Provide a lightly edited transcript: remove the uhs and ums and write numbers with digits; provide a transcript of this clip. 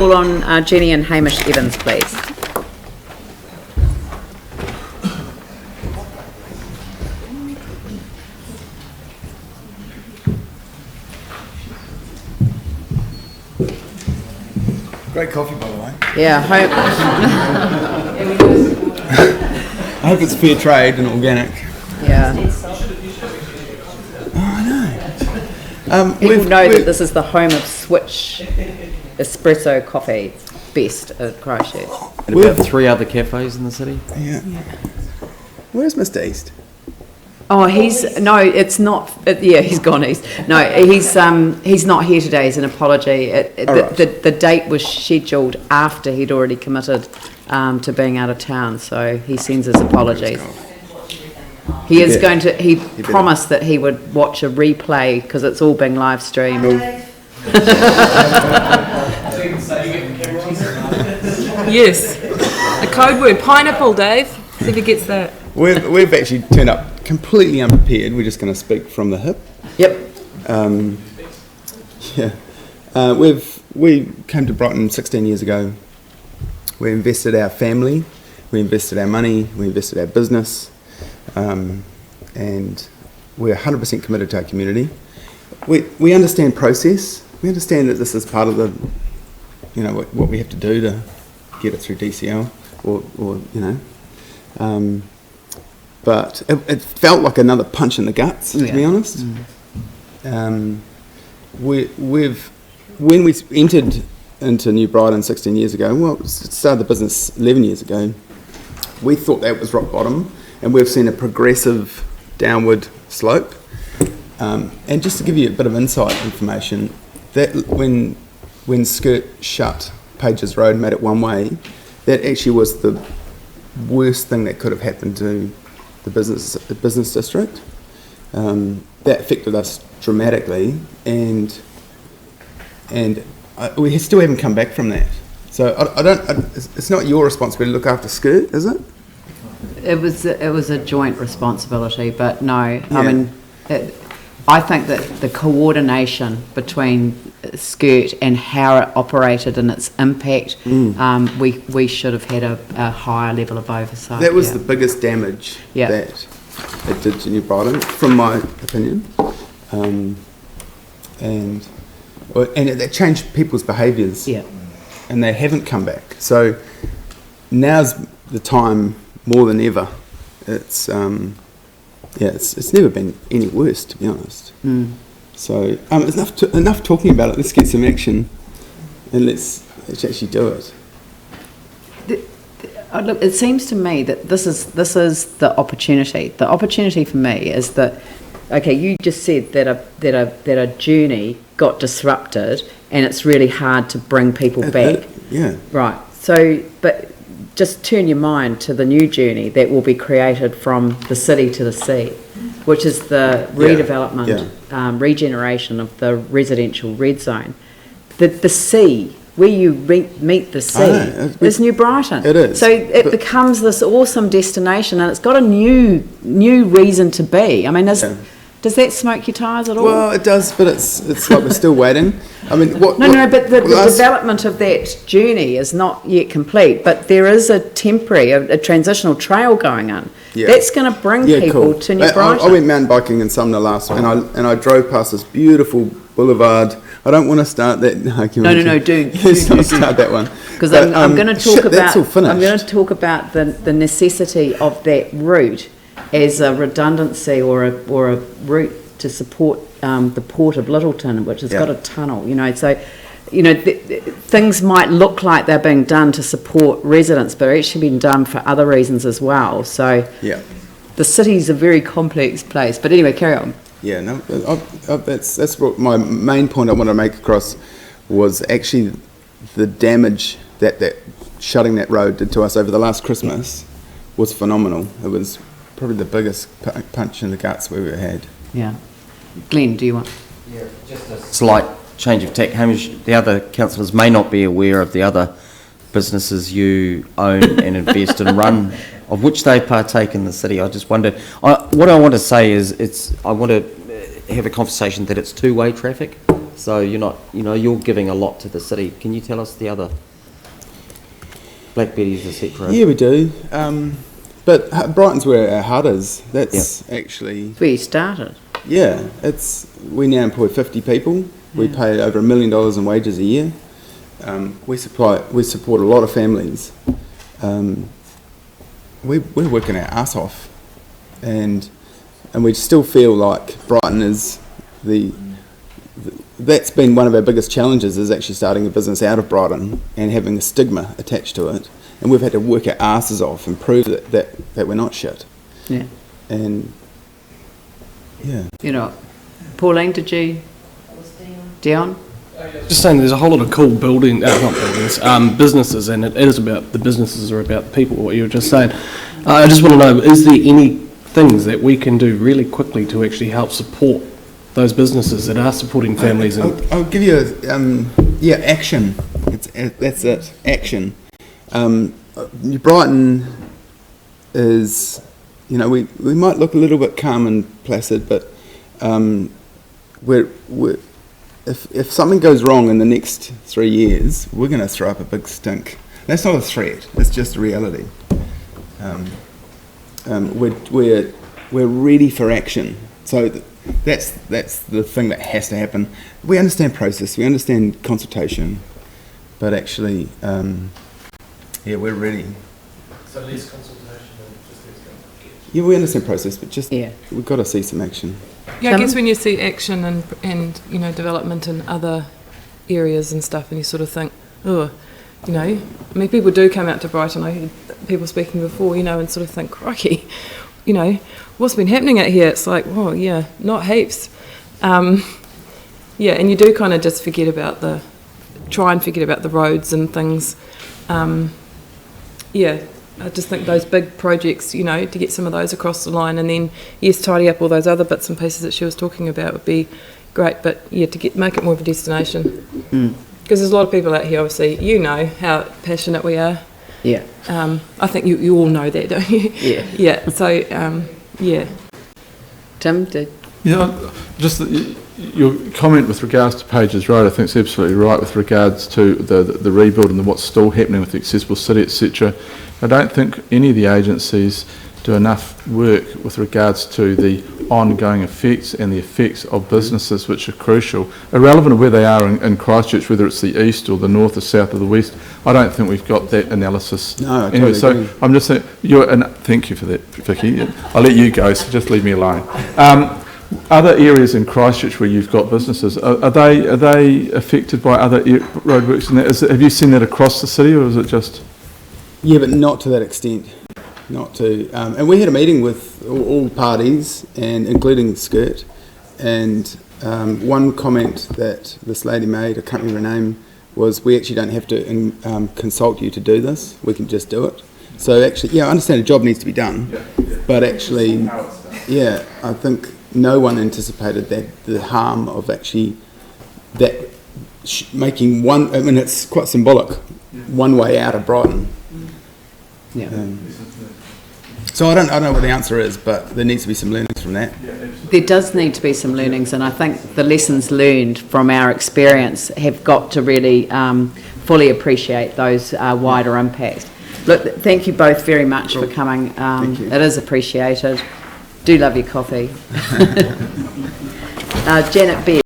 Call on Jenny and Hamish Evans, please. Great coffee, by the way. Yeah, I hope it's fair trade and organic. yeah. People know that this is the home of Switch espresso coffee, best at Christchurch. And about 3 other cafes in the city. Yeah. Where's Mr. East? Oh, it's not. He's gone east. No, he's not here today. It's an apology. The date was scheduled after he'd already committed to being out of town, so he sends his apologies. He is going to. He promised that he would watch a replay because it's all being live streamed. Yes. The code word pineapple, Dave. See if he gets that. We've actually turned up completely unprepared. We're just going to speak from the hip. Yep. We came to Brighton 16 years ago. We invested our family, we invested our money, we invested our business, and we're 100% committed to our community. We understand process. We understand that this is part of the, what we have to do to get it through DCL, but it felt like another punch in the guts, to be honest. When we entered into New Brighton 16 years ago, started the business 11 years ago, we thought that was rock bottom, and we've seen a progressive downward slope. And just to give you a bit of insight information, that when Skirt shut Pages Road and made it one way, that actually was the worst thing that could have happened to the business district. That affected us dramatically, and we still haven't come back from that. So it's not your responsibility to look after Skirt, is it? It was a joint responsibility, but no. Yeah. I mean, I think that the coordination between Skirt and how it operated and its impact, we should have had a higher level of oversight. That was the biggest damage that it did to New Brighton, from my opinion, and that changed people's behaviours. Yeah. And they haven't come back. So now's the time more than ever. It's never been any worse, to be honest. So it's enough talking about it. Let's get some action, and let's actually do it. Look, it seems to me that this is the opportunity. The opportunity for me is that, okay, you just said that a journey got disrupted, and it's really hard to bring people back. Yeah. Right. So, but just turn your mind to the new journey that will be created from the city to the sea, which is the redevelopment, regeneration of the residential red zone. The sea, where you meet the sea, is New Brighton. It is. So it becomes this awesome destination, and it's got a new reason to be. I mean, does that smoke your tyres at all? Well, it does, but it's like we're still waiting. I mean, but the development of that journey is not yet complete, but there is a temporary, a transitional trail going on. Yeah. That's going to bring people to New Brighton. I went mountain biking in summer last week, and I drove past this beautiful boulevard. I don't want to start that argument. No, do start that one. Because I'm going to talk about. I'm going to talk about the necessity of that route as a redundancy or a route to support the Port of Littleton, which has got a tunnel, so, things might look like they're being done to support residents, but they're actually being done for other reasons as well. So the city's a very complex place. But anyway, carry on. Yeah, no, that's what my main point I want to make across was actually the damage that shutting that road did to us over the last Christmas was phenomenal. It was probably the biggest punch in the guts we've ever had. Yeah. Glenn, do you want? Yeah, just a slight change of tack. Hamish, the other councillors may not be aware of the other businesses you own and invest and run, of which they partake in the city. I just wondered, what I want to say is I want to have a conversation that it's two-way traffic. So you're not, you're giving a lot to the city. Can you tell us the other Black Betties, etc.? Yeah, we do. But Brighton's where our heart is. That's actually where you started. Yeah, we now employ 50 people. We pay over $1 million in wages a year. We support a lot of families. We're working our ass off, and we still feel like Brighton is that's been one of our biggest challenges, is actually starting a business out of Brighton and having a stigma attached to it. And we've had to work our asses off and prove that we're not shit. Yeah. And yeah. Pauline, did you? Dion? Just saying, there's a whole lot of cool businesses, and it is about the businesses are about the people. What you were just saying. I just want to know: is there any things that we can do really quickly to actually help support those businesses that are supporting families? I'll give you action. That's it. Action. Brighton is, we might look a little bit calm and placid, but if something goes wrong in the next 3 years, we're going to throw up a big stink. That's not a threat. It's just a reality. We're ready for action. So that's the thing that has to happen. We understand process. We understand consultation, but actually, we're ready. So less consultation and just less consultation. Yeah, we understand process, but we've got to see some action. Yeah, I guess when you see action and development in other areas and stuff, and you sort of think, people do come out to Brighton. I heard people speaking before, and sort of think, crikey, what's been happening out here? It's like, not heaps. And you do kind of just forget about the roads and things. I just think those big projects, to get some of those across the line, and then, tidy up all those other bits and pieces that she was talking about would be great, but, to make it more of a destination. Because there's a lot of people out here, obviously, how passionate we are. Yeah. I think you all know that, don't you? Yeah. Yeah, so, Tim, did... Yeah, just your comment with regards to Paige's Road, I think it's absolutely right with regards to the rebuild and what's still happening with the accessible city, etc. I don't think any of the agencies do enough work with regards to the ongoing effects and the effects of businesses, which are crucial, irrelevant of where they are in Christchurch, whether it's the east or the north or south or the west. I don't think we've got that analysis. No, I totally agree. I'm just saying, thank you for that, Vicky. I'll let you go, so just leave me alone. Other areas in Christchurch where you've got businesses, are they affected by other roadworks? And that? Have you seen that across the city, or is it just? Yeah, but not to that extent. Not to, and we had a meeting with all parties, and including Skirt, and one comment that this lady made, I can't remember her name, was we actually don't have to consult you to do this. We can just do it. So actually, I understand a job needs to be done, but actually, I think no one anticipated the harm of actually that making one. I mean, it's quite symbolic. One way out of Brighton. Yeah. So I don't know what the answer is, but there needs to be some learnings from that. There does need to be some learnings, and I think the lessons learned from our experience have got to really fully appreciate those wider impacts. Look, thank you both very much for coming. It is appreciated. Do love your coffee. Janet Beard.